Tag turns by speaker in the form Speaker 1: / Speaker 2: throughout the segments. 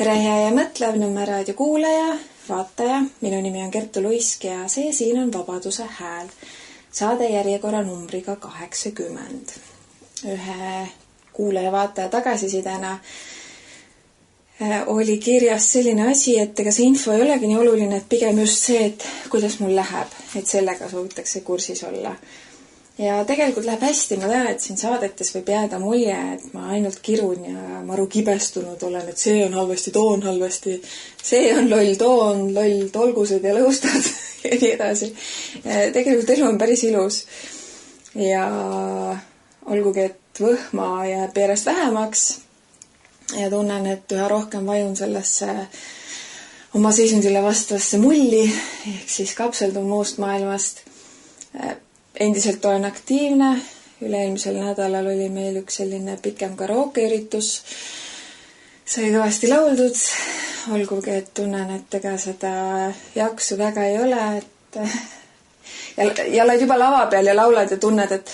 Speaker 1: Tere hea ja mõtlev Nõmme raadio kuulaja, vaataja. Minu nimi on Kertu Luisk ja see siin on Vabaduse hääl. Saade järjekorra numbriga 80. Ühe kuulaja vaataja tagasisidena oli kirjas selline asi, et ega see info ei olegi nii oluline, et pigem just see, et kuidas mul läheb, et sellega soovitakse kursis olla. Ja tegelikult läheb hästi, ma tean, et siin saadetes võib jääda mulje, et ma ainult kirun ja maru kibestunud olen, et see on halvasti, too on halvasti, see on loll, too on loll, tolgused ja lõustad ja nii edasi. Tegelikult elu on päris ilus ja olgugi, et võhma jääb järjest vähemaks ja tunnen, et üha rohkem vajun sellesse oma seisundile vastavasse mulli, ehk siis kapseldun muust maailmast. Endiselt olen aktiivne, üle-eelmisel nädalal oli meil üks selline pikem karaoke-üritus. Sai kõvasti lauldud, olgugi, et tunnen, et ega seda jaksu väga ei ole, et ja oled juba lava peal ja laulad ja tunned, et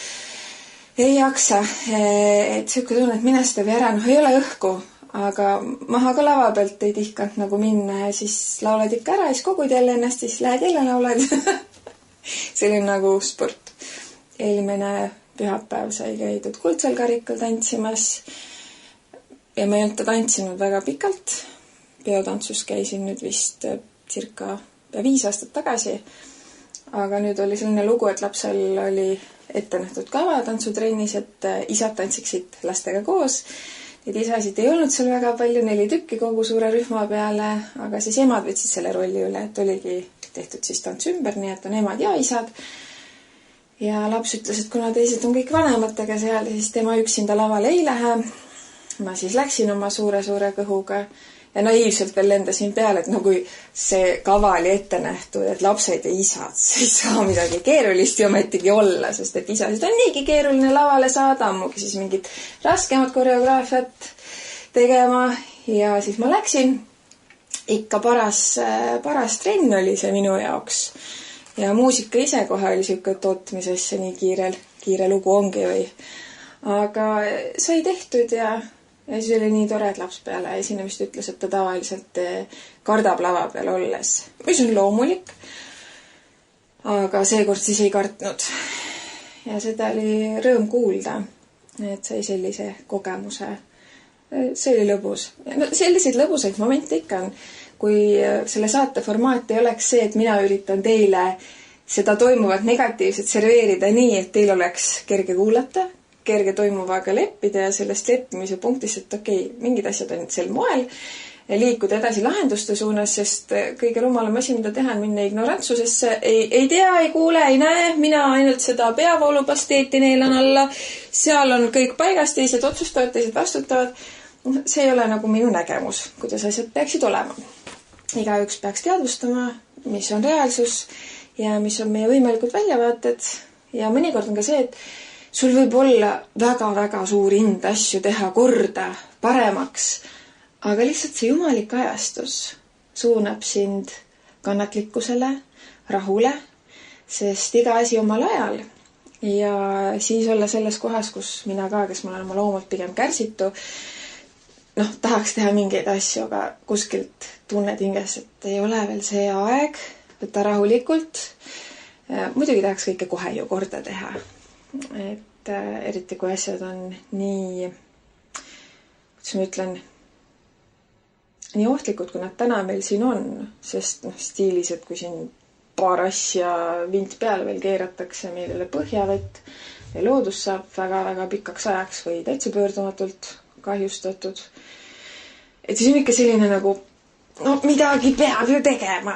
Speaker 1: ei jaksa, et siuke tunne, et mine seda või ära, ei ole õhku, aga maha ka lava pealt ei tihkanud nagu minna ja siis laulad ikka ära, siis kogud jälle ennast, siis lähed jälle laulad. Selline nagu sport. Eelmine pühapäev sai käidud Kuldsel karikal tantsimas ja ma ei olnud tantsinud väga pikalt. Peotantsus käisin nüüd vist circa 5 aastat tagasi, aga nüüd oli selline lugu, et lapsel oli ette nähtud kava tantsutrennis, et isad tantsiksid lastega koos. Et isasid ei olnud seal väga palju, 4 tükki kogu suure rühma peale, aga siis emad võtsid selle rolli üle, et oligi tehtud siis tants ümber, nii et on emad ja isad. Ja laps ütles, et kuna teised on kõik vanematega seal, siis tema üksinda lavale ei lähe. Ma siis läksin oma suure kõhuga ja naiivselt veel lendasin peale, et no kui see kava oli ette nähtud, et lapsed ja isad, see ei saa midagi keerulist ju ometigi olla, sest et isasid on niigi keeruline lavale saada, ammugi siis mingit raskemat koreograafiat tegema ja siis ma läksin. Ikka paras trenn oli see minu jaoks. Ja muusika ise kohe oli siuke tootmisesse nii kiire lugu ongi või. Aga sai tehtud ja siis oli nii tore, et laps peale esinemist ütles, et ta tavaliselt kardab lava peal olles. Mis on loomulik, aga seekord siis ei kartnud. Ja seda oli rõõm kuulda, et sai sellise kogemuse. See oli lõbus. No, selliseid lõbusaid momente ikka on. Kui selle saate formaat ei oleks see, et mina üritan teile seda toimuvat negatiivset serveerida nii, et teil oleks kerge kuulata, kerge toimuvaga leppida ja sellest leppimise punktist, et okei, mingid asjad on sel moel, liikuda edasi lahenduste suunas, sest kõige rumalam asi, mida teha, on minna ignorantsusesse. Ei tea, ei kuule, ei näe, mina ainult seda peavoolupasteeti neelan alla, seal on kõik paigas, teised otsustavad, teised vastutavad. See ei ole nagu minu nägemus, kuidas asjad peaksid olema. Igaüks peaks teadvustama, mis on reaalsus ja mis on meie võimalikud väljavaated. Ja mõnikord on ka see, et sul võib olla väga suur ind asju teha korda, paremaks, aga lihtsalt see jumalik ajastus suunab sind kannatlikkusele, rahule, sest iga asi omal ajal. Ja siis olla selles kohas, kus mina ka, kes ma olen oma loomalt pigem kärsitu, tahaks teha mingeid asju, aga kuskilt tunned hinges, et ei ole veel see aeg, võtta rahulikult. Muidugi tahaks kõike kohe ju korda teha. Et eriti kui asjad on nii, kuidas ma ütlen, nii ohtlikud, kui nad täna meil siin on, sest stiilis, et kui siin paar asja vint peale veel keeratakse meile põhjavett ja loodus saab väga pikaks ajaks või täitsa pöördumatult kahjustatud. Et siis on ikka selline nagu, midagi peab ju tegema.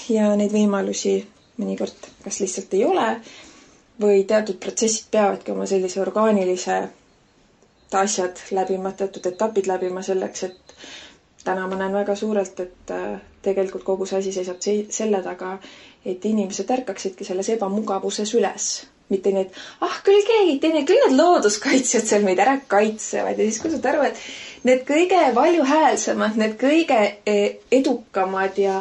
Speaker 1: Ja neid võimalusi mõnikord kas lihtsalt ei ole või teatud protsessid peavadki oma sellise orgaanilise asjad läbima, teatud etapid läbima selleks, et täna ma näen väga suurelt, et tegelikult kogu see asi seisab selle taga, et inimesed ärkaksidki selles ebamugavuses üles. Mitte nii, et küll keegi teine, küll need looduskaitsjad seal meid ära kaitsevad ja siis kui saad aru, et need kõige valjuhäälsemad, need kõige edukamad ja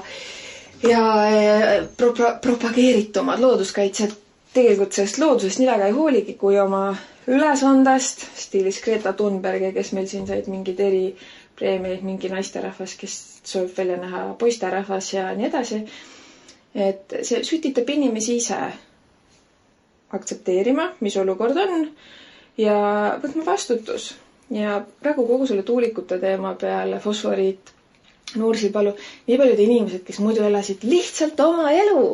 Speaker 1: propageeritumad looduskaitsjad tegelikult sellest loodusest nii väga ei hooligi kui oma ülesandest, stiilis Greta Thunberg, kes meil siin said mingid preemiaid mingi naisterahvas, kes soovib välja näha poisterahvas ja nii edasi. Et see sütitab inimesi ise aktsepteerima, mis olukord on ja võtma vastutus. Ja praegu kogu selle tuulikute teema peale, fosforiit, Nursipalu, nii paljud inimesed, kes muidu elasid lihtsalt oma elu,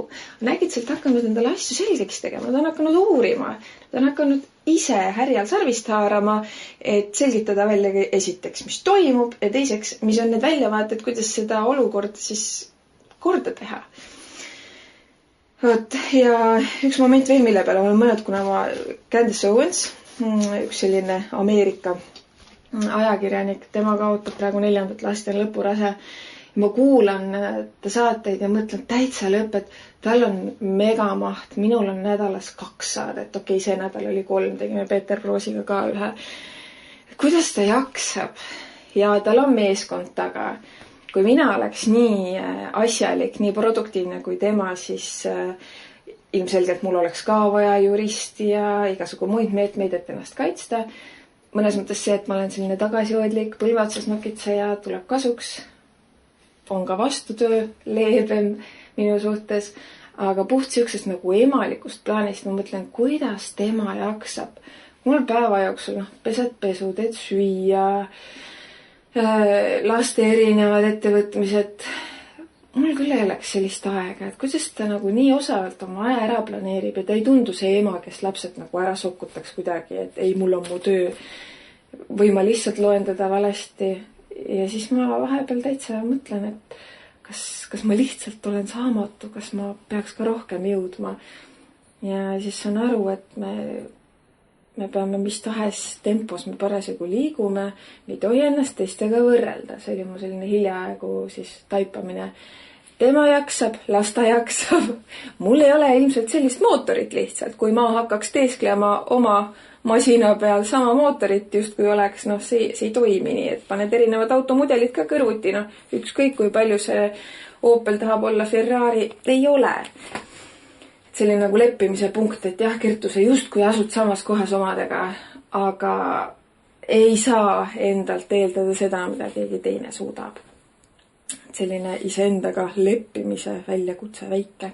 Speaker 1: on äkitselt hakanud endale asju selgeks tegema, nad on hakanud uurima, nad on hakanud ise härjal sarvist haarama, et selgitada välja esiteks, mis toimub ja teiseks, mis on need väljavaated, kuidas seda olukorda siis korda teha. Võt, ja üks moment veel, mille peale olen mõelnud, kuna ma Candace Owens, üks selline Ameerika ajakirjanik, tema kaotab praegu 4. last ja lõpurase. Ma kuulan ta saateid ja mõtlen täitsa lõpet, tal on megamaht, minul on nädalas 2 saadet, okei, see nädal oli 3, tegime Peeter Proosiga ka ühe. Kuidas ta jaksab? Ja tal on meeskond taga. Kui mina oleks nii asjalik, nii produktiivne kui tema, siis ilmselgelt mul oleks ka vaja juristi ja igasugu muid meetmeid, et ennast kaitsta. Mõnes mõttes see, et ma olen selline tagasihoidlik, põlvatsas nokitseja, tuleb kasuks, on ka vastutöö leebem minu suhtes, aga puht siuksest nagu emalikust plaanist ma mõtlen, kuidas tema jaksab. Mul päeva jooksul pesed pesu, teed süüa, laste erinevad ettevõtmised. Mul küll ei oleks sellist aega, et kuidas ta nagu nii osavalt oma aja ära planeerib ja ta ei tundu see ema, kes lapsed nagu ära sokutaks kuidagi, et ei, mul on mu töö või ma lihtsalt loen teda valesti ja siis ma vahepeal täitsa mõtlen, et kas ma lihtsalt olen saamatu, kas ma peaks ka rohkem jõudma ja siis saan aru, et me peame mis tahes tempos me parasjagu liigume, me ei tohi ennast teistega võrrelda, see oli mu selline hiljaaegu siis taipamine. Tema jaksab, las ta jaksab. Mul ei ole ilmselt sellist mootorit lihtsalt, kui ma hakkaks teesklema oma masina peal sama mootorit, just kui oleks, see ei toimi nii, et paned erinevad automudelid ka kõrvuti, ükskõik kui palju see Opel tahab olla Ferrari, ei ole. Selline nagu leppimise punkt, et jah, Kertu, sa just kui asud samas kohas omadega, aga ei saa endalt eeldada seda, mida keegi teine suudab. Selline iseendaga leppimise väljakutse väike.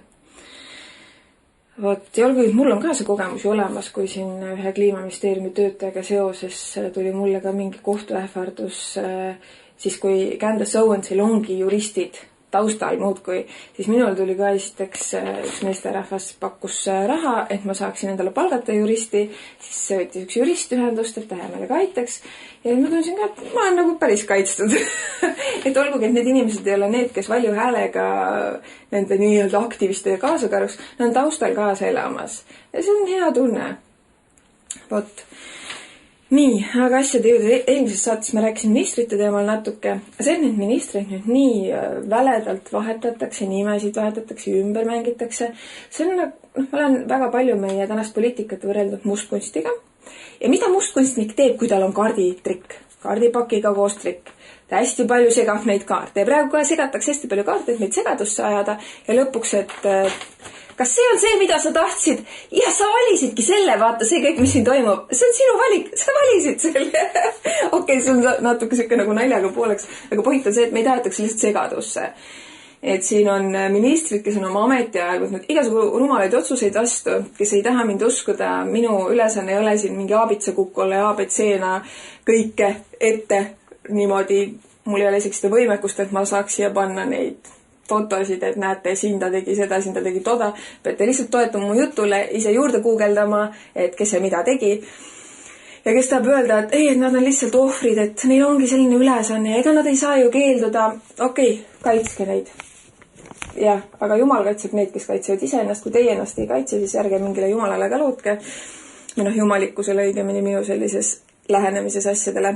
Speaker 1: Vot, ja olgu, mul on ka see kogemus ju olemas, kui siin ühe Kliimaministeeriumi töötajaga seoses tuli mulle ka mingi kohtuähvardus, siis kui Candace Owensil ongi juristid taustal muudkui, siis minul tuli ka esiteks üks meesterahvas pakkus raha, et ma saaksin endale palgata juristi, siis võttis üks jurist ühendust, et ta hea meelega aitaks ja ma tundsin ka, et ma olen nagu päris kaitstud. Et olgugi, et need inimesed ei ole need, kes valju häälega nende nii-öelda aktiviste kaasa karuks, nad on taustal kaasa elamas ja see on hea tunne. Vot. Nii, aga asjade juurde eelmises saates ma rääkisin ministrite teemal natuke. See, et need ministrid nüüd nii väledalt vahetatakse, nimesid vahetatakse, ümber mängitakse. See on, ma olen väga palju meie tänast poliitikat võrreldud mustkunstiga. Ja mida mustkunstnik teeb, kui tal on kaarditrikk? Kaardipakiga koos trikk. Ta hästi palju segab neid kaarte. Ja praegu ka segatakse hästi palju kaarte, et meid segadusse ajada. Ja lõpuks, et kas see on see, mida sa tahtsid? Ja sa valisidki selle, vaata see kõik, mis siin toimub. See on sinu valik, sa valisid selle. Okei, see on natuke siuke nagu naljaga pooleks, aga point on see, et me ei tahetakse lihtsalt segadusse. Et siin on ministrid, kes on oma ametiajal võtnud igasugu rumalaid otsuseid vastu, kes ei taha mind uskuda. Minu ülesanne ei ole siin mingi aabitsakukk olla ja ABC-na kõike ette niimoodi. Mul ei ole isegi seda võimekust, et ma saaks siia panna neid fotosid, et näete, siin ta tegi seda, siin ta tegi toda. Peate lihtsalt toetama mu jutule, ise juurde guugeldama, et kes ja mida tegi. Ja kes tahab öelda, et ei, et nad on lihtsalt ohvrid, et neil ongi selline ülesanne, ega nad ei saa ju keelduda. Okei, kaitske neid. Jah, aga Jumal kaitseb neid, kes kaitsevad ise ennast. Kui teie ennast ei kaitse, siis ärge mingile Jumalale ka lootke. Või jumalikkusele õigemini minu sellises lähenemises asjadele.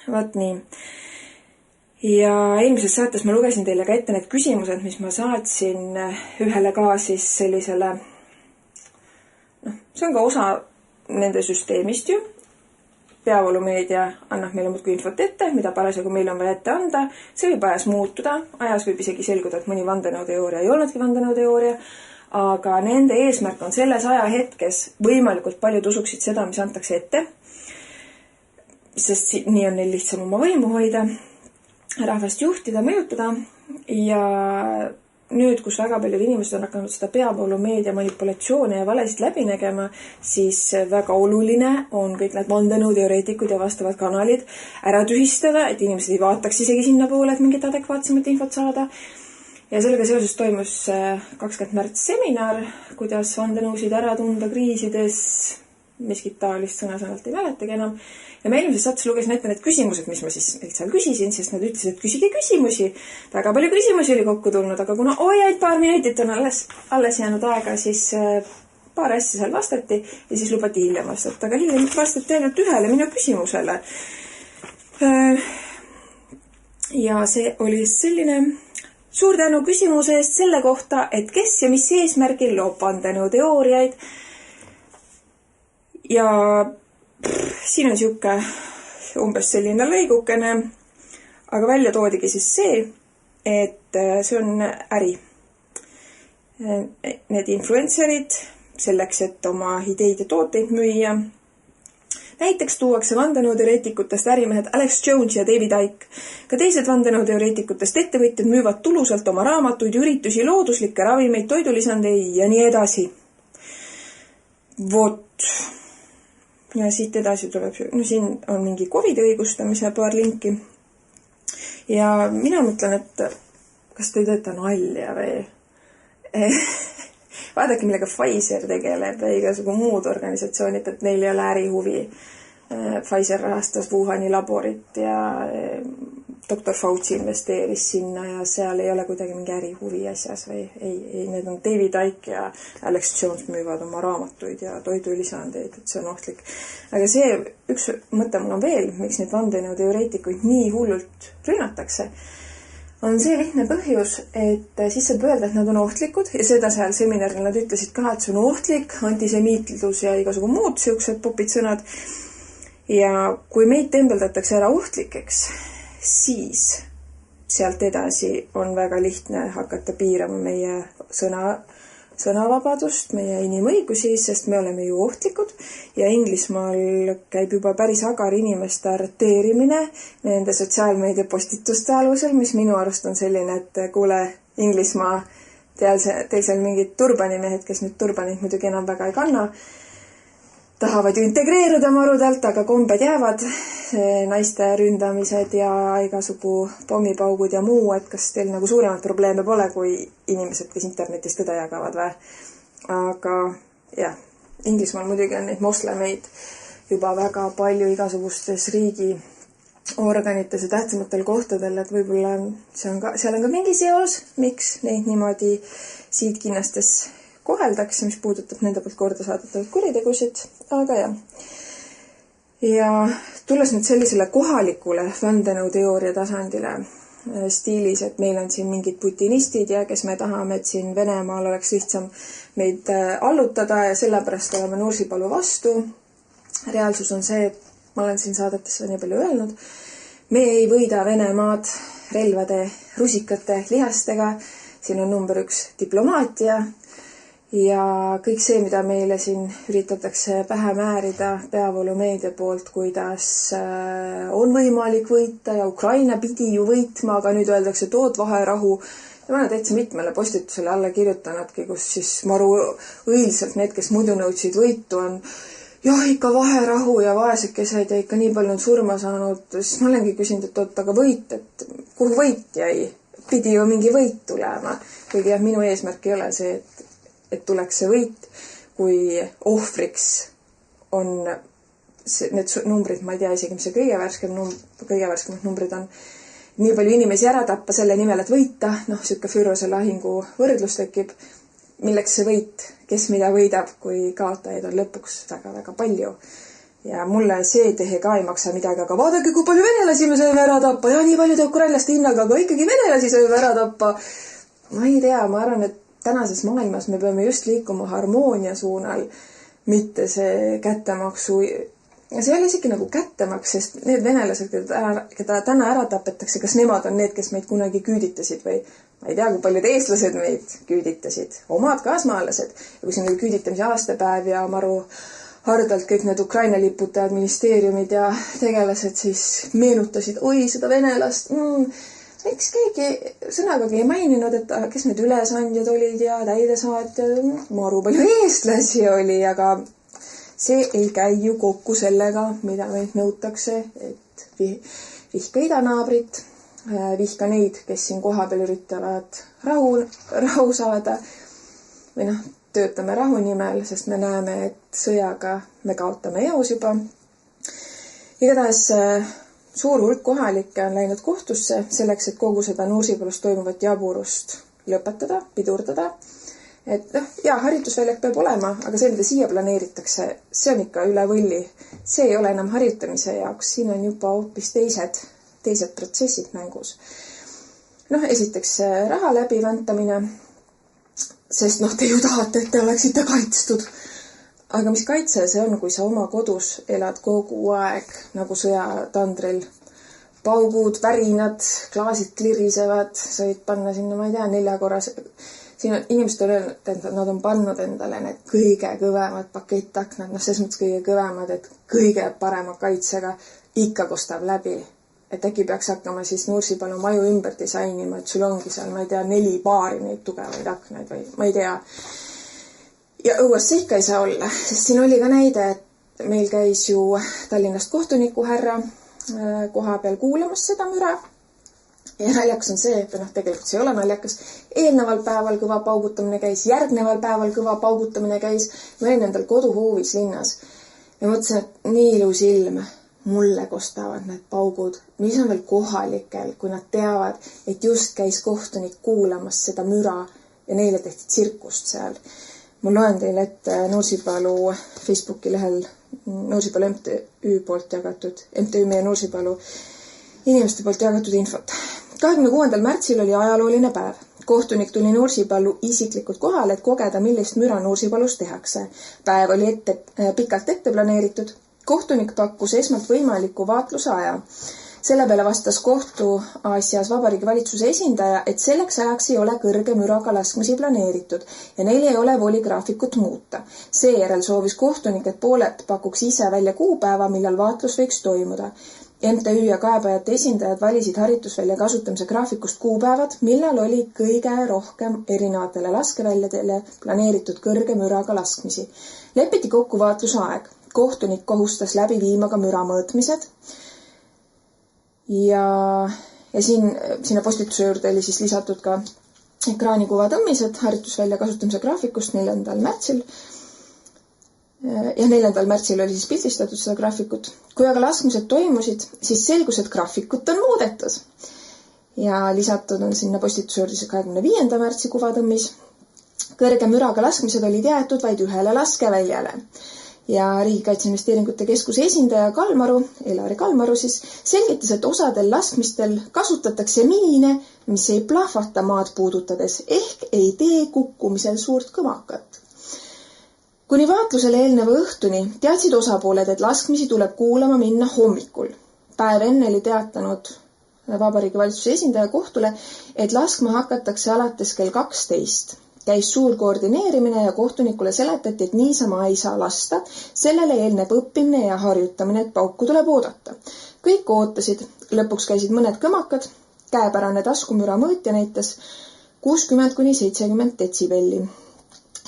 Speaker 1: Vaat nii. Ja eelmises saates ma lugesin teile ka ette need küsimused, mis ma saatsin ühele ka siis sellisele, see on ka osa nende süsteemist ju. Peavoolumeedia annab meile muudkui infot ette, mida parasjagu meil on vaja ette anda. See võib ajas muutuda, ajas võib isegi selguda, et mõni vandenõuteooria ei olnudki vandenõuteooria, aga nende eesmärk on selles ajahetkes võimalikult paljud usuksid seda, mis antakse ette. sest nii on neil lihtsam oma võimu hoida, rahvast juhtida, mõjutada ja nüüd, kus väga paljud inimesed on hakanud seda peavoolumeedia manipulatsioone ja valesid läbi nägema, siis väga oluline on kõik need vandenõuteoreetikud ja vastavad kanalid ära tühistada, et inimesed ei vaataks isegi sinna poole, et mingit adekvaatsemat infot saada. Ja sellega seoses toimus 20. märts seminar, kuidas vandenõusid ära tunda kriisides, miskit taolist sõna-sõnalt ei mäletagi enam. Ja ma eelmises saates lugesin ette need küsimused, mis ma siis seal küsisin, sest nad ütlesid, et küsige küsimusi. Väga palju küsimusi oli kokku tulnud, aga kuna paar minutit on alles jäänud aega, siis paar asja seal vastati ja siis lubati hiljem vastata. Aga hiljem vastati ainult ühele minu küsimusele. Ja see oli selline suur tänu küsimuse eest selle kohta, et kes ja mis eesmärgil loob vandenõuteooriaid. Ja siin on siuke umbes selline lõigukene, aga välja toodigi siis see, et see on äri. Need influencerid selleks, et oma ideid ja tooteid müüa. Näiteks tuuakse vandenõuteoreetikutest ärimehed Alex Jones ja David Icke. Ka teised vandenõuteoreetikutest ettevõtjad müüvad tulusalt oma raamatuid, üritusi, looduslikke ravimeid, toidulisandeid ja nii edasi. Vot. Ja siit edasi tuleb, siin on mingi COVID õigustamise paar linki. Ja mina mõtlen, et kas te teete nalja või? Vaadake, millega Pfizer tegeleb ja igasugu muud organisatsioonid, et neil ei ole ärihuvi. Pfizer rahastas Wuhani laborit ja Dr. Fauci investeeris sinna ja seal ei ole kuidagi mingi ärihuvi asjas või ei, need on David Icke ja Alex Jones müüvad oma raamatuid ja toidulisandeid, et see on ohtlik. Aga see üks mõte mul on veel, miks neid vandenõuteoreetikuid nii hullult rünnatakse, on see lihtne põhjus, et siis saab öelda, et nad on ohtlikud ja seda seal seminaril nad ütlesid ka, et see on ohtlik, antisemiitlus ja igasugu muud siuksed popid sõnad. Ja kui meid tembeldatakse ära ohtlikeks, siis sealt edasi on väga lihtne hakata piirama meie sõnavabadust, meie inimõigusi, sest me oleme ju ohtlikud ja Inglismaal käib juba päris agar inimeste arreteerimine nende sotsiaalmeedia postituste alusel, mis minu arust on selline, et kuule Inglismaa teisel mingid turbanimehed, kes nüüd turbanid muidugi enam väga ei kanna, tahavad ju integreeruda marudelt, aga kombed jäävad, naiste ründamised ja igasugu pommipaugud ja muu, et kas teil nagu suuremat probleeme pole kui inimesed, kes internetis tõde jagavad või. Aga jah, Inglismaal muidugi on neid moslemeid juba väga palju igasugustes riigi organites ja tähtsamatel kohtadel, et võib-olla seal on ka mingi seos, miks neid niimoodi siidkinnastes koheldakse, mis puudutab nende poolt korda saadetavat kuritegusid, aga jah. Ja tulles nüüd sellisele kohalikule vandenõuteooria tasandile stiilis, et meil on siin mingid putinistid ja kes me tahame, et siin Venemaal oleks lihtsam meid allutada ja sellepärast oleme Nursipalu vastu. Reaalsus on see, et ma olen siin saadetes nii palju öelnud, me ei võida Venemaad relvade, rusikate, lihastega, siin on number 1 diplomaatia. Ja kõik see, mida meile siin üritatakse pähe määrida peavoolumeedia poolt, kuidas on võimalik võita ja Ukraina pidi ju võitma, aga nüüd öeldakse, et oot vaherahu. Ja ma olen täitsa mitmele postitusele alla kirjutanudki, kus siis maru õilselt need, kes muidu nõudsid võitu, on jah, ikka vaherahu ja vaesekesed ja ikka nii palju on surma saanud. Siis ma olengi küsinud, et oot, aga võit, et kuhu võit jäi? Pidi ju mingi võit tulema. Kuigi jah, minu eesmärk ei ole see, et tuleks see võit, kui ohvriks on need numbrid, ma ei tea isegi, mis see kõige värskemad numbrid on. Nii palju inimesi ära tappa selle nimel, et võita, siuke Fürose lahingu võrdlus tekib, milleks see võit, kes mida võidab, kui kaotajaid on lõpuks väga-väga palju. Ja mulle see tehe ka ei maksa midagi, aga vaadake, kui palju venelasi me sööme ära tappa, ja nii paljude ukrainlaste hinnaga, aga ikkagi venelasi sööme ära tappa. Ma ei tea, ma arvan, et tänases maailmas me peame just liikuma harmoonia suunal, mitte see kättemaksu. Ja see ei ole isegi nagu kättemaks, sest need venelased, keda täna ära tapetakse, kas nemad on need, kes meid kunagi küüditasid või ma ei tea, kui paljud eestlased meid küüditasid, omad kaasmaalased. Ja kui see on küüditamise aastapäev ja maru hardalt kõik need Ukraina liputajad, ministeeriumid ja tegelased siis meenutasid, oi, seda venelast. Miks keegi sõnagagi ei maininud, et kes need ülesandjad olid ja täidesaatjad, maru palju eestlasi oli, aga see ei käi ju kokku sellega, mida meilt nõutakse, et vihka idanaabrit, vihka neid, kes siin kohapeal üritavad rahu saada või töötame rahu nimel, sest me näeme, et sõjaga me kaotame eos juba. Igatahes suur hulk kohalikke on läinud kohtusse selleks, et kogu seda Nursipalus toimuvat jaburust lõpetada, pidurdada. Et harjutusväljak peab olema, aga see, mida siia planeeritakse, see on ikka üle võlli. See ei ole enam harjutamise jaoks, siin on juba hoopis teised protsessid mängus. Esiteks raha läbiväntamine, sest te ju tahate, et te oleksite kaitstud. Aga mis kaitse see on, kui sa oma kodus elad kogu aeg nagu sõjatandril? Paugud, värinad, klaasid klirisevad, sa võid panna sinna, ma ei tea, 4 korras. Siin on inimesed on öelnud, et nad on pannud endale need kõige kõvemad pakettaknad, selles mõttes kõige kõvemad, et kõige parema kaitsega ikka kostab läbi. Et äkki peaks hakkama siis Nursipalu maju ümber disainima, et sul ongi seal, ma ei tea, 4 paari neid tugevaid aknaid või ma ei tea. Ja õues see ikka ei saa olla, sest siin oli ka näide, et meil käis ju Tallinnast kohtuniku härra koha peal kuulamas seda müra. Ja naljakas on see, et tegelikult see ei ole naljakas. Eelneval päeval kõva paugutamine käis, järgneval päeval kõva paugutamine käis. Ma olin endal koduhoovis linnas ja mõtlesin, et nii ilus ilm. Mulle kostavad need paugud, mis on veel kohalikel, kui nad teavad, et just käis kohtunik kuulamas seda müra ja neile tehti tsirkust seal. Ma loen teile ette Nursipalu Facebooki lehel Nursipalu MTÜ poolt jagatud, MTÜ meie Nursipalu inimeste poolt jagatud infot. 26. märtsil oli ajalooline päev. Kohtunik tuli Nursipalu isiklikult kohale, et kogeda, millist müra Nursipalus tehakse. Päev oli pikalt ette planeeritud. Kohtunik pakkus esmalt võimaliku vaatluse aja. Selle peale vastas kohtuasjas Vabariigi Valitsuse esindaja, et selleks ajaks ei ole kõrge müraga laskmisi planeeritud ja neil ei ole voli graafikut muuta. Seejärel soovis kohtunik, et pooled pakuks ise välja kuupäeva, millal vaatlus võiks toimuda. MTÜ ja kaebajate esindajad valisid harjutusvälja kasutamise graafikust kuupäevad, millal oli kõige rohkem erinevatele laskeväljadele planeeritud kõrge müraga laskmisi. Lepiti kokku vaatluse aeg. Kohtunik kohustas läbi viima ka müra mõõtmised ja sinna postituse juurde oli siis lisatud ka ekraanikuva tõmmised harjutusvälja kasutamise graafikust 4. märtsil. Ja 4. märtsil oli siis pildistatud seda graafikut. Kui aga laskmised toimusid, siis selgus, et graafikut on muudetud. Ja lisatud on sinna postituse juurde 25. märtsi kuvatõmmis. Kõrge müraga laskmised olid jäetud vaid ühele laskeväljale. Ja Riigikaitseinvesteeringute Keskuse esindaja Elari Kalmaru siis selgitas, et osadel laskmistel kasutatakse miine, mis ei plahvata maad puudutades ehk ei tee kukkumisel suurt kõmakat. Kuni vaatlusele eelneva õhtuni teadsid osapooled, et laskmisi tuleb kuulama minna hommikul. Päev enne oli teatanud Vabariigi Valitsuse esindaja kohtule, et laskma hakatakse alates kell 12. Käis suur koordineerimine ja kohtunikule seletati, et niisama ei saa lasta, sellele eelneb õppimine ja harjutamine, et pauku tuleb oodata. Kõik ootasid, lõpuks käisid mõned kõmakad, käepärane taskumüra mõõtja näitas 60–70 detsibelli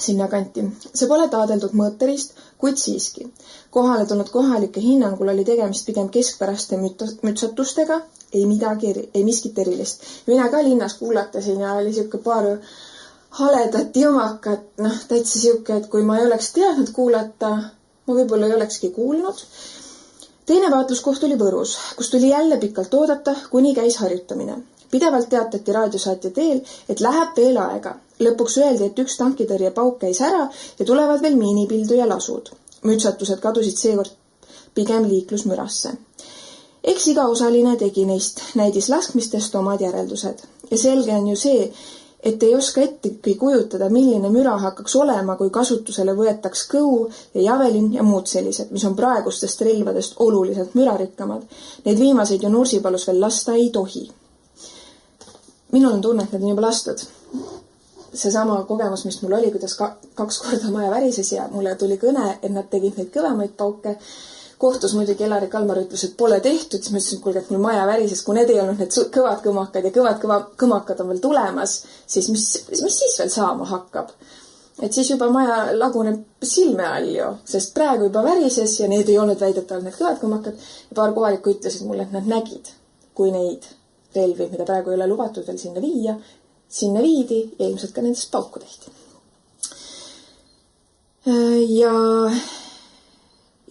Speaker 1: sinna kanti. See pole taadeldud mõõteriist, kuid siiski. Kohale tulnud kohalike hinnangul oli tegemist pigem keskpäraste mütsatustega, ei miskit erilist. Mina ka linnas kuulatasin ja oli siuke paar haledat jõmakat, täitsa siuke, et kui ma ei oleks teadnud kuulata, ma võib-olla ei olekski kuulnud. Teine vaatluskoht oli Võrus, kus tuli jälle pikalt oodata, kuni käis harjutamine. Pidevalt teatati raadiosaatja teel, et läheb veel aega. Lõpuks öeldi, et üks tankitõrje pauk käis ära ja tulevad veel miinipildu ja lasud. Mütsatused kadusid seekord pigem liiklusmürasse. Eks iga osaline tegi neist näidis laskmistest omad järeldused. Ja selge on ju see, et ei oska ettegi kujutada, milline müra hakkaks olema, kui kasutusele võetaks kõu ja javelin ja muud sellised, mis on praegustest relvadest oluliselt mürarikkamad. Need viimaseid ju Nursipalus veel lasta ei tohi. Minul on tunne, et need on juba lastud. seesama kogemus, mis mul oli, kuidas 2 korda maja värises ja mulle tuli kõne, et nad tegid neid kõvemaid pauke. Kohtus muidugi Elari Kalmar ütles, et pole tehtud, siis ma ütlesin, et kuulge, et mul maja värises, kui need ei olnud need kõvad kõmakad ja kõvad kõmakad on veel tulemas, siis mis siis veel saama hakkab? Et siis juba maja laguneb silme all ju, sest praegu juba värises ja need ei olnud väidetavalt need kõvad kõmakad ja paar kohalikku ütlesid mulle, et nad nägid, kui neid relvi, mida praegu ei ole lubatud veel sinna viia, sinna viidi ja ilmselt ka nendest pauku tehti.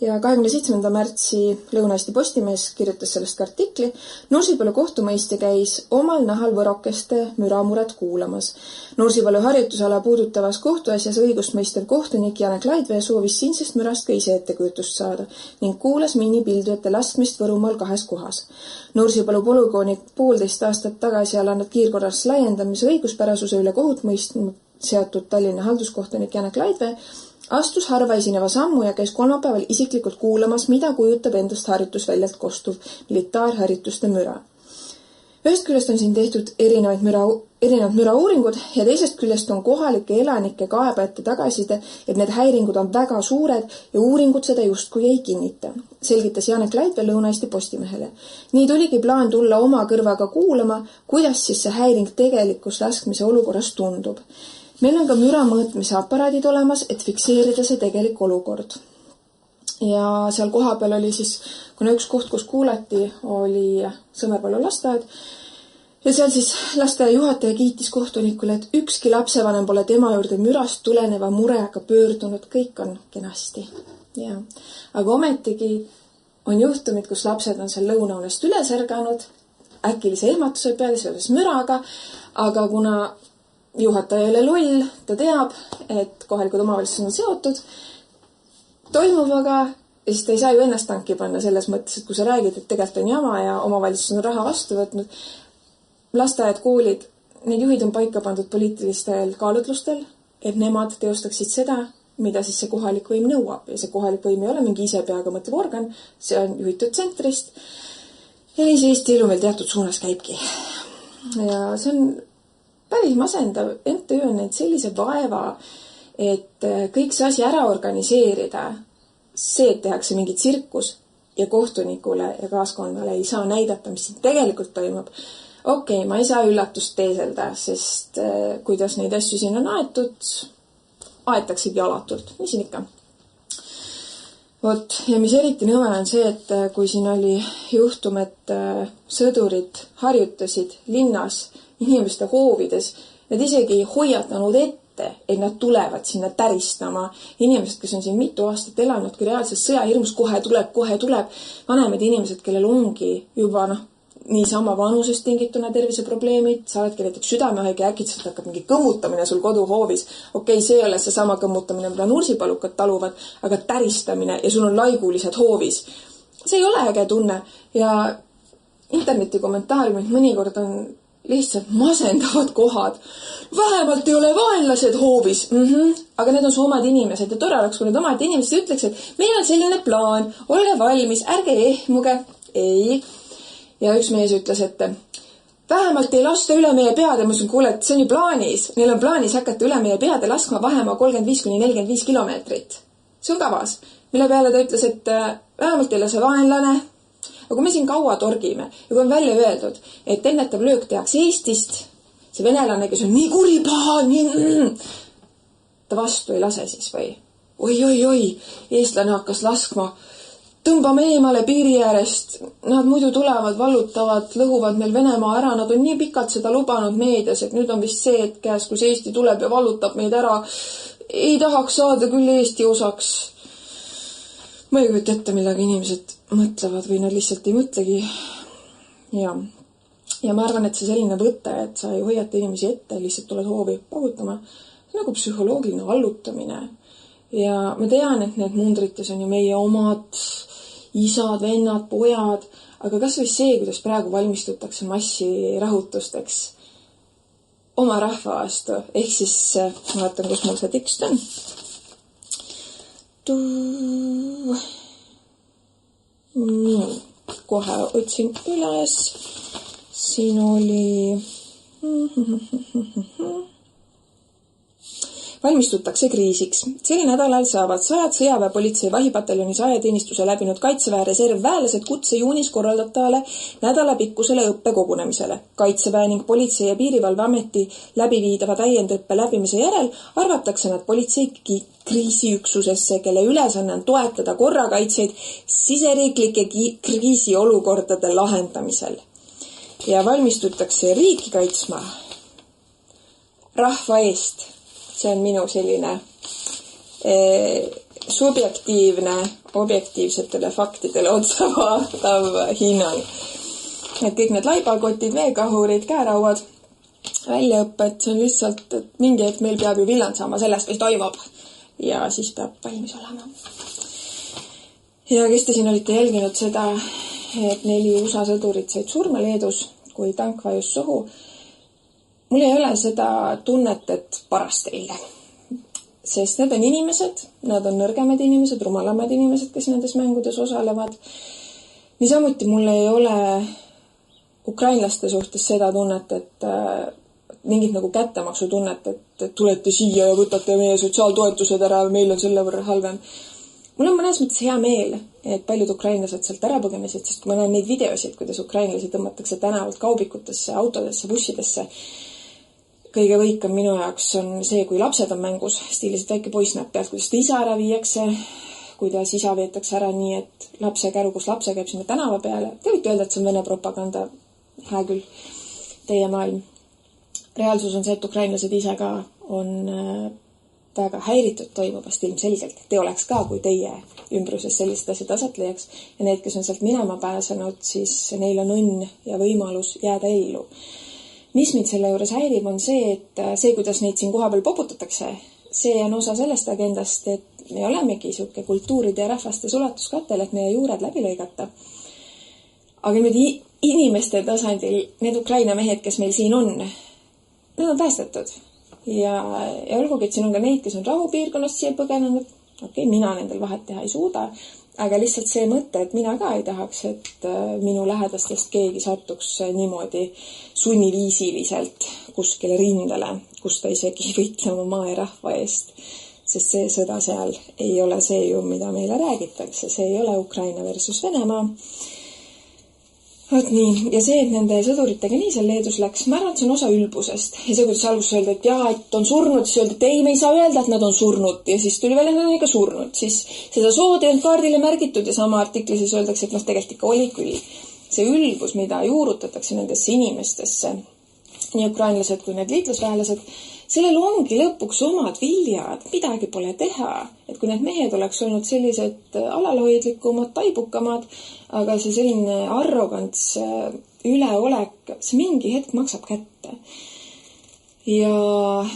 Speaker 1: Ja 27. märtsi Lõuna-Eesti Postimees kirjutas sellest ka artikli. Nursipalu kohtumõistja käis omal nahal võrokeste müramuret kuulamas. Nursipalu harjutusala puudutavas kohtuasjas õigustmõistev kohtunik Janek Laidvee soovis siinsest mürast ka ise ettekujutust saada ning kuulas miinipildujate laskmist Võrumaal 2 kohas. Nursipalu polügooni 1,5 aastat tagasi alanud kiirkorras laiendamise õiguspärasuse üle kohut mõistnud seatud Tallinna halduskohtunik Janek Laidvee astus harva esineva sammu ja käis kolmapäeval isiklikult kuulamas, mida kujutab endast harjutusväljalt kostuv militaarharjutuste müra. Ühest küljest on siin tehtud erinevad mürauuringud ja teisest küljest on kohalike elanike kaebajate tagasiside, et need häiringud on väga suured ja uuringud seda justkui ei kinnita, selgitas Janek Laidvee Lõuna-Eesti Postimehele. Nii tuligi plaan tulla oma kõrvaga kuulama, kuidas siis see häiring tegelikus laskmise olukorras tundub. Meil on ka müra mõõtmise aparaadid olemas, et fikseerida see tegelik olukord. Ja seal koha peal oli siis, kuna üks koht, kus kuulati, oli Sõmerpalu lasteaed. Ja seal siis lasteaia juhataja kiitis kohtunikule, et ükski lapsevanem pole tema juurde mürast tuleneva murega pöördunud, kõik on kenasti. Ja. Aga ometigi on juhtumid, kus lapsed on seal lõunaunest üles ärganud, äkilise ehmatuse peale seoses müraga, aga kuna juhataja ei ole loll, ta teab, et kohalikud omavalitsused on seotud toimuvaga ja siis ta ei saa ju ennast tanki panna selles mõttes, et kui sa räägid, et tegelikult on jama ja omavalitsus on raha vastu võtnud, lasteaed, koolid, need juhid on paika pandud poliitilistel kaalutlustel, et nemad teostaksid seda, mida siis see kohalik võim nõuab ja see kohalik võim ei ole mingi ise peaga mõtlev organ, see on juhitud tsentrist ja siis Eesti elu meil teatud suunas käibki. Ja see on päris masendav, MTÜ on neid sellise vaeva, et kõik see asi ära organiseerida, see, et tehakse mingi tsirkus ja kohtunikule ja kaaskonnale ei saa näidata, mis siin tegelikult toimub. Okei, ma ei saa üllatust teeselda, sest kuidas neid asju siin on aetud, aetaksid jalatult, mis siin ikka. Vot, ja mis eriti nõme on see, et kui siin oli juhtum, et sõdurid harjutasid linnas inimeste hoovides, nad isegi ei hoiatanud ette, et nad tulevad sinna täristama. Inimesed, kes on siin mitu aastat elanud, kui reaalses sõjahirmus kohe tuleb. Vanemad inimesed, kellel ongi juba niisama vanusest tingituna terviseprobleemid, sa oledki näiteks südamehaige ja äkitselt hakkab mingi kõmmutamine sul koduhoovis. Okei, see ei ole see sama kõmmutamine, mida nursipalukad taluvad, aga täristamine ja sul on laigulised hoovis. See ei ole äge tunne ja interneti kommentaariumid mõnikord on lihtsalt masendavad kohad. Vähemalt ei ole vaenlased hoovis. Aga need on su omad inimesed ja tore oleks, kui need omad inimesed ütleks, et meil on selline plaan, olge valmis, ärge ehmuge. Ei. Ja üks mees ütles, et vähemalt ei lasta üle meie peade. Ma ütlesin, kuule, et see on ju plaanis. Neil on plaanis hakata üle meie peade laskma vahemaa 35–45 kilomeetrit. See on kavas. Mille peale ta ütles, et vähemalt ei lase vaenlane. Aga kui me siin kaua torgime ja kui on välja öeldud, et ennetav löök tehakse Eestist, see venelane, kes on nii kuripaha, ta vastu ei lase siis või? Oi, eestlane hakkas laskma. Tõmbame eemale piiri äärest. Nad muidu tulevad, vallutavad, lõhuvad meil Venemaa ära. Nad on nii pikalt seda lubanud meedias, et nüüd on vist see, et käes, kus Eesti tuleb ja vallutab meid ära. Ei tahaks saada küll Eesti osaks. Ma ei kujuta ette, millega inimesed mõtlevad või nad lihtsalt ei mõtlegi. Ja ma arvan, et see selline võte, et sa ei hoiata inimesi ette, lihtsalt tuled hoovi paugutama, see nagu psühholoogiline allutamine. Ja ma tean, et need mundrites on ju meie omad isad, vennad, pojad, aga kas või see, kuidas praegu valmistutakse massirahutusteks oma rahva vastu. Ehk siis, ma vaatan, kus mul see tekst on. Kohe otsin üles. Siin oli valmistutakse kriisiks. Sel nädalal saavad 100 sõjaväepolitsei vahipataljoni ajateenistuse läbinud Kaitseväe reservväelased kutse juunis korraldatavale nädalapikkusele õppekogunemisele. Kaitseväe ning Politsei- ja Piirivalveameti läbiviidava täiendõppe läbimise järel arvatakse nad politsei kriisiüksusesse, kelle ülesanne on toetada korrakaitseid siseriiklike kriisiolukordade lahendamisel. Ja valmistutakse riiki kaitsma rahva eest. See on minu selline subjektiivne, objektiivsetele faktidele otsa vaatav hinnang. Et kõik need laibakotid, veekahurid, käerauad, väljaõpped, see on lihtsalt, et mingi hetk meil peab ju villand saama sellest, mis toimub. Ja siis peab valmis olema. Ja kes te siin olite jälginud seda, et 4 USA sõdurit said surma Leedus, kui tank vajus suhu. Mul ei ole seda tunnet, et parast eile. Sest need on inimesed, nad on nõrgemad inimesed, rumalamad inimesed, kes nendes mängudes osalevad. Niisamuti mul ei ole ukrainlaste suhtes seda tunnet, et mingit nagu kättemaksu tunnet, et tulete siia ja võtate meie sotsiaaltoetused ära, meil on selle võrra halvem. Mul on mõnes mõttes hea meel, et paljud ukrainlased sealt ära põgenesid, sest kui ma näen neid videosid, kuidas ukrainlasi tõmmatakse tänavalt kaubikutesse, autodesse, bussidesse, kõige võikam minu jaoks on see, kui lapsed on mängus, stiiliselt väike poiss näeb pealt, kuidas ta isa ära viiakse, kuidas isa veetakse ära nii, et lapse käru, kus lapse käib sinna tänava peale. Te võite öelda, et see on Vene propaganda. Hää küll, teie maailm. Reaalsus on see, et ukrainlased ise ka on väga häiritud toimuvast ilmselgelt. Te oleks ka, kui teie ümbruses sellised asjad aset leiaks. Ja need, kes on sealt minema pääsenud, siis neil on õnn ja võimalus jääda ellu. Mis mind selle juures häirib, on see, et see, kuidas neid siin koha peal poputatakse, see on osa sellest agendast, et me olemegi siuke kultuuride ja rahvaste sulatuskatel, et meie juured läbi lõigata. Aga nüüd inimeste tasandil, need Ukraina mehed, kes meil siin on, need on päästetud. Ja olgugi, et siin on ka neid, kes on rahupiirkonnast siia põgenenud. Okei, mina nendel vahet teha ei suuda, aga lihtsalt see mõte, et mina ka ei tahaks, et minu lähedastest keegi satuks niimoodi sunniviisiliselt kuskile rindele, kus ta isegi võitlema maa ja rahva eest. Sest see sõda seal ei ole see ju, mida meile räägitakse. See ei ole Ukraina versus Venemaa. Vot nii. Ja see, et nende sõduritega nii seal Leedus läks, ma arvan, et see on osa ülbusest. Ja see, kuidas alguses öelda, et jaa, et on surnud, siis öelda, et ei, me ei saa öelda, et nad on surnud. Ja siis tuli välja, et nad on ikka surnud. Siis seda sood ei olnud kaardile märgitud ja sama artikli siis öeldakse, et tegelikult ikka oli küll. See ülbus, mida juurutatakse nendesse inimestesse, nii ukrainlased kui need liitlasväelased, sellel ongi lõpuks omad viljad, midagi pole teha. Et kui need mehed oleks olnud sellised alalhoidlikumad, taibukamad, aga see selline arrogants, üleolek, see mingi hetk maksab kätte. Ja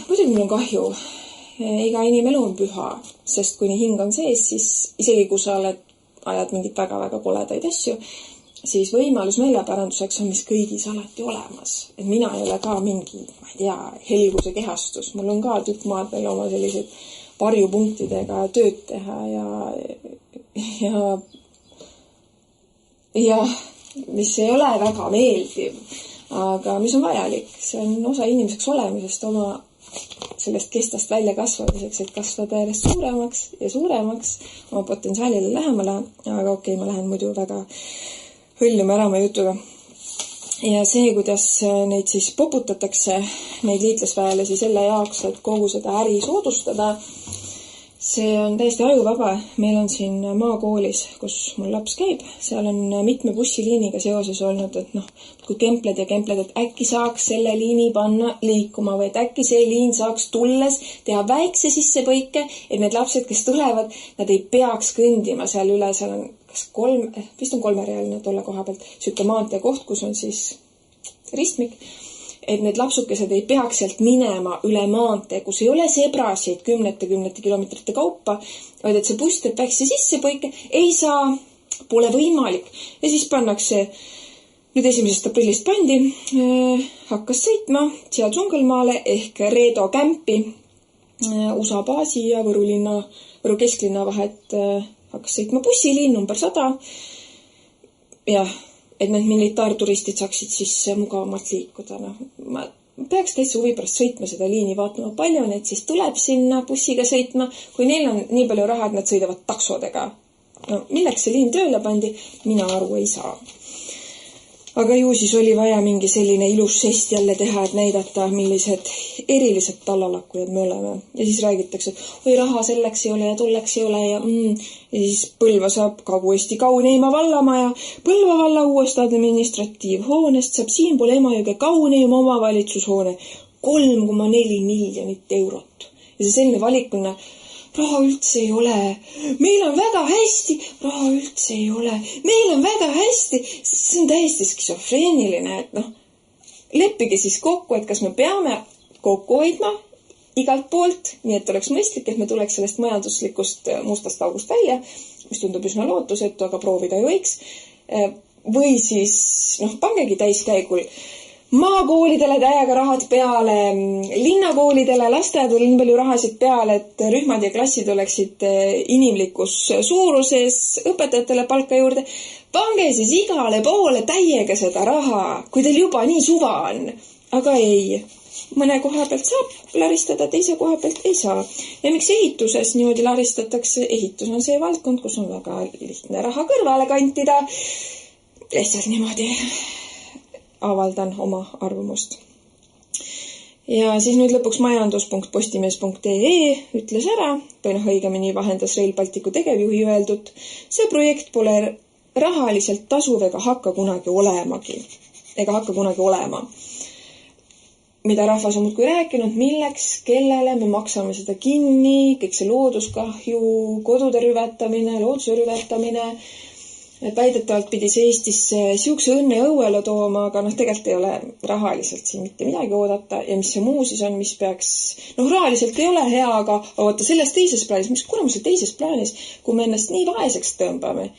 Speaker 1: muidugi mul on kahju. Iga inimelu on püha, sest kui nii hing on sees, siis isegi kui sa ajad mingit väga-väga koledaid asju, siis võimalus meeleparanduseks on mis kõigis alati olemas. Et mina ei ole ka mingi, ma ei tea, helguse kehastus. Mul on ka tükk maad veel oma sellised varjupunktidega tööd teha ja mis ei ole väga meeldiv, aga mis on vajalik. See on osa inimeseks olemisest oma sellest kestast välja kasvamiseks, et kasvada järjest suuremaks ja suuremaks oma potentsiaalile lähemale. Aga okei, ma lähen muidu väga hõljuma ära oma jutuga. Ja see, kuidas neid siis poputatakse, neid liitlasväelasi selle jaoks, et kogu seda äri soodustada, see on täiesti ajuvaba. Meil on siin maakoolis, kus mul laps käib, seal on mitme bussiliiniga seoses olnud, et kui kempled, et äkki saaks selle liini panna liikuma või et äkki see liin saaks tulles teha väikse sissepõike, et need lapsed, kes tulevad, nad ei peaks kõndima seal üle, seal on vist on 3-realine tolle koha pealt, süke maantee koht, kus on siis ristmik, et need lapsukesed ei peaks sealt minema üle maantee, kus ei ole sebrasid 10 kilomeetrite kaupa, vaid et see buss teeb väikse sissepõike, ei saa, pole võimalik. Ja siis pannakse, nüüd 1. aprillist pandi, hakkas sõitma siia Džungelmaale ehk Reedo Kämpi, USA baasi ja Võru kesklinna vahet hakkas sõitma bussiliin number 100. Jah, et need militaarturistid saaksid siis mugavamalt liikuda. peaks täitsa huvi pärast sõitma seda liini, vaatama, palju neid siis tuleb sinna bussiga sõitma, kui neil on nii palju raha, et nad sõidavad taksodega. No, milleks see liin tööle pandi, mina aru ei saa. Aga ju siis oli vaja mingi selline ilus žest jälle teha, et näidata, millised erilised tallalakkujad me oleme. Ja siis räägitakse, et oi, raha selleks ei ole ja tolleks ei ole ja siis Põlva saab Kagu-Eesti kauneima vallamaja. Põlva valla uuest administratiivhoonest saab siinpool Emajõge kauneima omavalitsushoone 3,4 miljonit eurot. Ja see selline valikuna, raha üldse ei ole, meil on väga hästi, raha üldse ei ole, meil on väga hästi, see on täiesti skisofreeniline, et leppige siis kokku, et kas me peame kokku hoidma igalt poolt, nii et oleks mõistlik, et me tuleks sellest majanduslikust mustast august välja, mis tundub üsna lootusetu, aga proovida ju võiks, või siis pangegi täiskäigul maakoolidele täiega rahad peale, linnakoolidele, lasteaedule nii palju rahasid peale, et rühmad ja klassid oleksid inimlikus suuruses, õpetajatele palka juurde. Pange siis igale poole täiega seda raha, kui teil juba nii suva on. Aga ei, mõne koha pealt saab laristada, teise koha pealt ei saa. Ja miks ehituses niimoodi laristatakse? Ehitus on see valdkond, kus on väga lihtne raha kõrvale kantida. Lihtsalt niimoodi avaldan oma arvamust. Ja siis nüüd lõpuks majandus.postimees.ee ütles ära, või õigemini vahendas Rail Balticu tegevjuhi öeldud, see projekt pole rahaliselt tasuv ega hakka kunagi olemagi. Ega hakka kunagi olema. Mida rahvas on muudkui rääkinud, milleks, kellele me maksame seda kinni, kõik see looduskahju, kodude rüvetamine, looduse rüvetamine. Väidetavalt pidis Eestisse siukse õnne õuele tooma, aga tegelikult ei ole rahaliselt siin mitte midagi oodata. Ja mis see muu siis on, mis peaks... rahaliselt ei ole hea, aga oota selles teises plaanis, mis kuramuse teises plaanis, kui me ennast nii vaeseks tõmbame,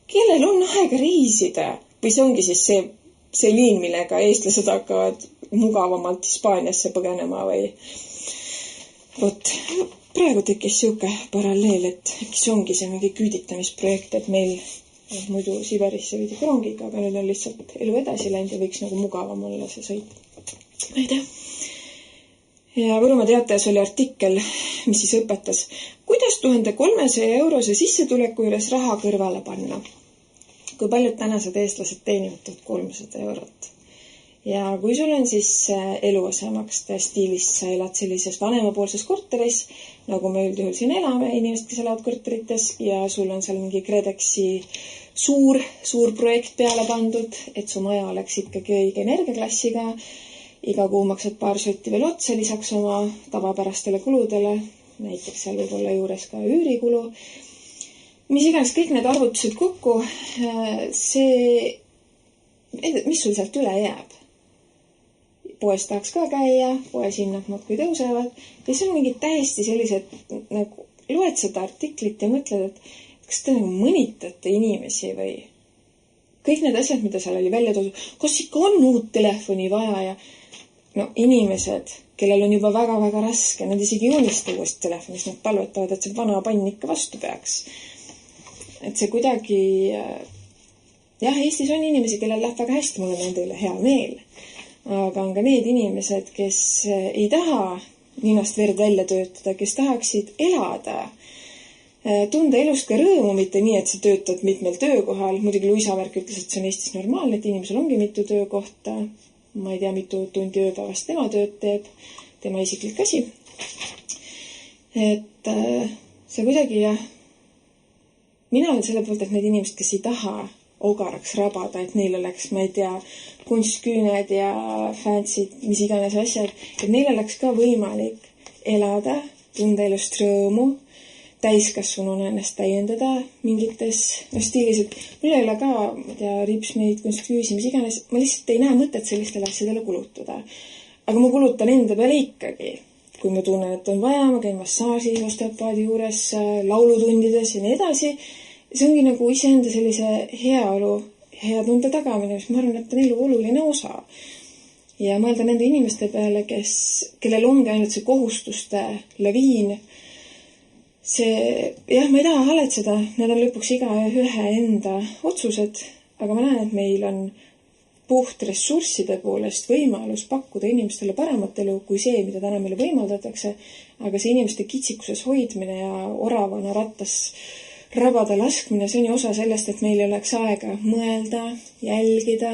Speaker 1: kellel on aega reisida? Või see ongi siis see liin, millega eestlased hakkavad mugavamalt Hispaaniasse põgenema või... Vot, praegu tekkis siuke paralleel, et äkki see ongi see mingi küüditamisprojekt, et meil... muidu Siberisse viidi krongiga, aga nüüd on lihtsalt elu edasi läinud ja võiks nagu mugavam olla see sõit. Ma ei tea. Ja Võrumaa Teatajas oli artikkel, mis siis õpetas, kuidas 1300 eurose sissetuleku juures raha kõrvale panna. Kui paljud tänased eestlased teenivad 1300 eurot. Ja kui sul on siis eluase maksta stiilis, sa elad sellises vanemapoolses korteris, nagu me üldjuhul siin elame, inimesed, kes elavad korterites, ja sul on seal mingi KredExi suur projekt peale pandud, et su maja oleks ikkagi õige energiaklassiga, iga kuu maksad paar sotti veel otsa lisaks oma tavapärastele kuludele, näiteks seal võib olla juures ka üürikulu. Mis iganes kõik need arvutused kokku, mis sul sealt üle jääb? Poes tahaks ka käia, poes hinnad muudkui tõusevad ja see on mingid täiesti sellised, nagu loed seda artiklit ja mõtled, et kas te nagu mõnitate inimesi või kõik need asjad, mida seal oli välja toodud, kas ikka on uut telefoni vaja ja inimesed, kellel on juba väga-väga raske, nad isegi ei unista uuest telefonist, nad palvetavad, et see vana pann ikka vastu peaks. Et see kuidagi, Eestis on inimesi, kellel läheb väga hästi, mul on nende üle hea meel. Aga on ka need inimesed, kes ei taha ninast verd välja töötada, kes tahaksid elada, tunda elust ka rõõmu, mitte nii, et sa töötad mitmel töökohal. Muidugi Luisa Värk ütles, et see on Eestis normaalne, et inimesel ongi mitu töökohta. Ma ei tea, mitu tundi ööpäevast tema tööd teeb, tema isiklik asi. Et see kuidagi, mina olen selle poolt, et need inimesed, kes ei taha ogaraks rabada, et neil oleks, ma ei tea, kunstküüned ja fansid, mis iganes asjad, et neil oleks ka võimalik elada, tunda elust rõõmu, täiskasvanuna ennast täiendada mingites stiilis, et mul ei ole ka, ma tea, ripsmeid, kunstküüsi, mis iganes, ma lihtsalt ei näe mõtet sellistele asjadele kulutada. Aga ma kulutan enda peale ikkagi, kui ma tunnen, et on vaja, ma käin massaažis, osteopaadi juures, laulutundides ja nii edasi. See ongi nagu iseenda sellise heaolu, hea tunde tagamine, mis ma arvan, et on elu oluline osa. Ja mõelda nende inimeste peale, kellel ongi ainult see kohustuste laviin. Ma ei taha haletseda, need on lõpuks iga ühe enda otsused, aga ma näen, et meil on puht ressursside poolest võimalus pakkuda inimestele paremat elu kui see, mida täna meile võimaldatakse, aga see inimeste kitsikuses hoidmine ja oravana rattas rabada laskmine, see on ju osa sellest, et meil oleks aega mõelda, jälgida,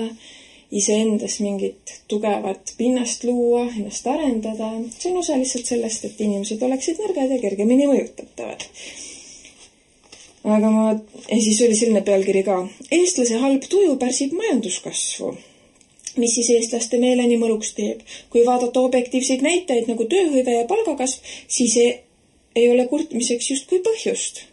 Speaker 1: iseendas mingit tugevat pinnast luua, ennast arendada. See on osa lihtsalt sellest, et inimesed oleksid nõrgad ja kergemini mõjutatavad. Ja siis oli selline pealkiri ka. Eestlase halb tuju pärsib majanduskasvu. Mis siis eestlaste meele nii mõruks teeb? Kui vaadata objektiivseid näitajaid nagu tööhõive ja palgakasv, siis ei ole kurtmiseks justkui põhjust.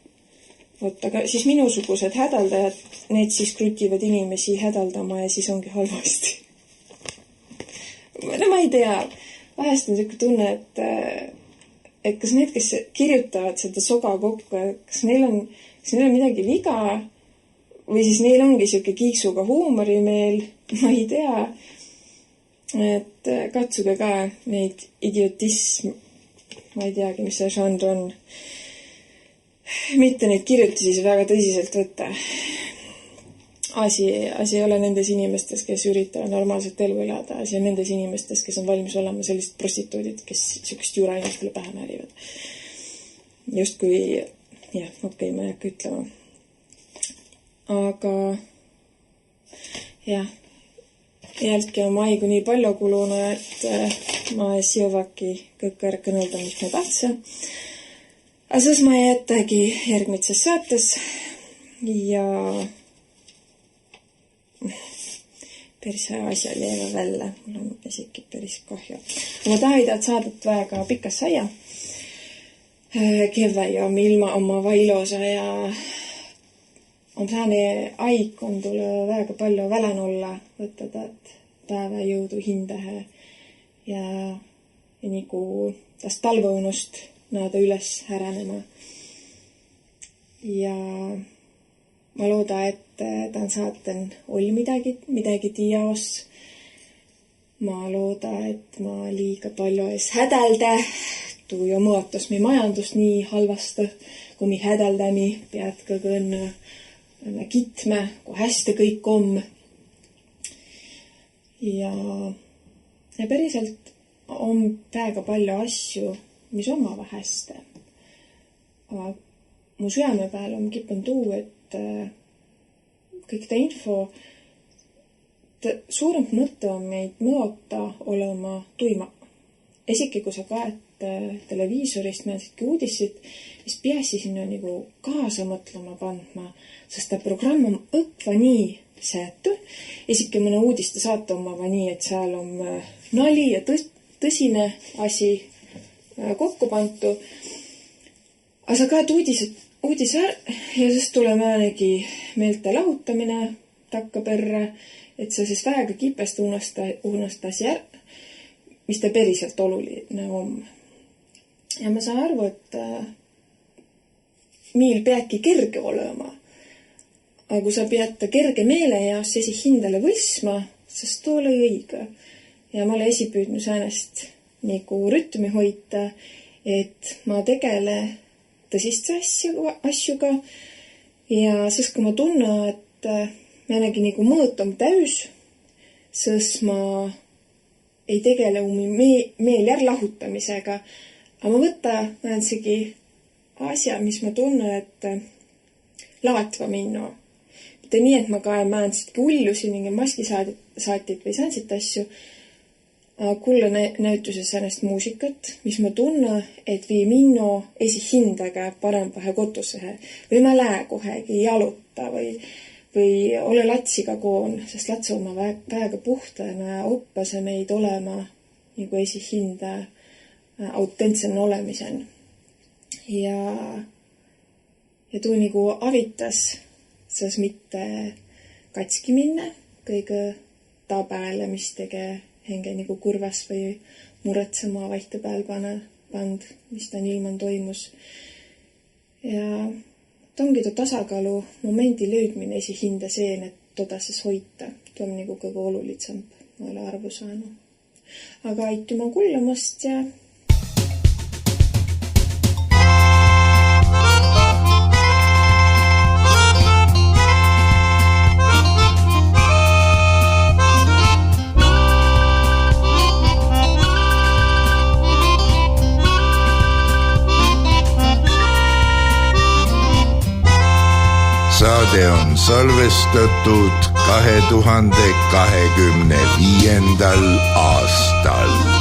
Speaker 1: Aga siis minusugused hädaldajad, need siis krutivad inimesi hädaldama ja siis ongi halvasti. No ma ei tea, vahest on selline tunne, et kas need, kes kirjutavad seda soga kokku, kas neil on midagi viga või siis neil ongi selline kiiksuga huumorimeel, ma ei tea. Et katsuge ka neid idiotism, ma ei teagi, mis see žanr on. Mitte neid kirjutisi väga tõsiselt võtta. Asi ei ole nendes inimestes, kes üritavad normaalset elu elada. Asi on nendes inimestes, kes on valmis olema sellised prostituudid, kes sükest jura inimestele pähe määrivad. Just kui, ma ei hakka ütlema. Aga jälgi on maigu nii palju kuluna, et ma ei siovaki kõik ära kõnelda, mis ma tahtsin. Aga siis ma jättagi järgmises saates ja päris asja lieva välja. Mul on isegi päris kahju. Ma tahan saadet väga pikas saia. Kevä ja ilma oma vailosa ja on säänne aikon tulee väga palju välän olla, võttada päeva jõudu hindahe ja nagu tästä talveunust naada üles häränema. Ja ma loodan, et tämän saaten oli midagi tiiaos. Ma loodan, et ma liiga palju ees hädälda. Tuu jo muutus mi majandus nii halvasta, kui mi hädäldäni pead kõige õnne kitme, kui hästi kõik on. Ja päriselt on väga palju asju, mis on oma hästi. Aga mu südame peal on kippan tuu, et kõik ta info, suurem mõte on meid mõota olema tuima. Esiki, kui sa kaed televiisorist mõelsidki uudisid, siis peasi sinna nagu kaasa mõtlema pandma, sest ta programm on õpva nii säätu. Esiki mõne uudiste saata omava nii, et seal on nali ja tõsine asi kokku pantu. Aga sa kaed uudis ära ja siis tuleb mõnegi meelte lahutamine takka perre, et sa siis väega kipest unastasi ära, mis ta päriselt oluline on. Ja ma saan arvu, et meil peadki kerge olema. Aga kui sa pead kerge meele ja esi hindale võsma, siis too oli õige. Ja ma olen esipüüdnud säänest nagu rütmi hoita, et ma tegele tõsiste asjuga ja siis, kui ma tunnen, et mõnegi nagu mõõt on täys, siis ma ei tegele meel järlahutamisega, aga ma võtta mõndsegi asja, mis ma tunnen, et laatva minna. Mitte nii, et ma kaen mõndsidki ullusi, mingi maskisaatit või säänsit asju, aga kulla näituses säänest muusikat, mis ma tunnen, et vii minno esi hindaga parempahe kotusehe või ma lähe kohegi jaluta või ole latsiga koon, sest latsi oma väga puhtana ja oppase meid olema nagu esi hinda autentsen olemisen. Ja tuu nagu avitas siis mitte katski minna kõige tabääle, mis tege henge nagu kurvas või muretsema vahtepeal pand, mis ta ilman toimus. Ja ongi tuu tasakaalu momendi löödmine esi hinda seen, et toda siis hoita. Tuu on nagu kõige olulisem, ma ole arvu saanud. Aga aituma kullamast ja
Speaker 2: saade on salvestatud 2025. aastal.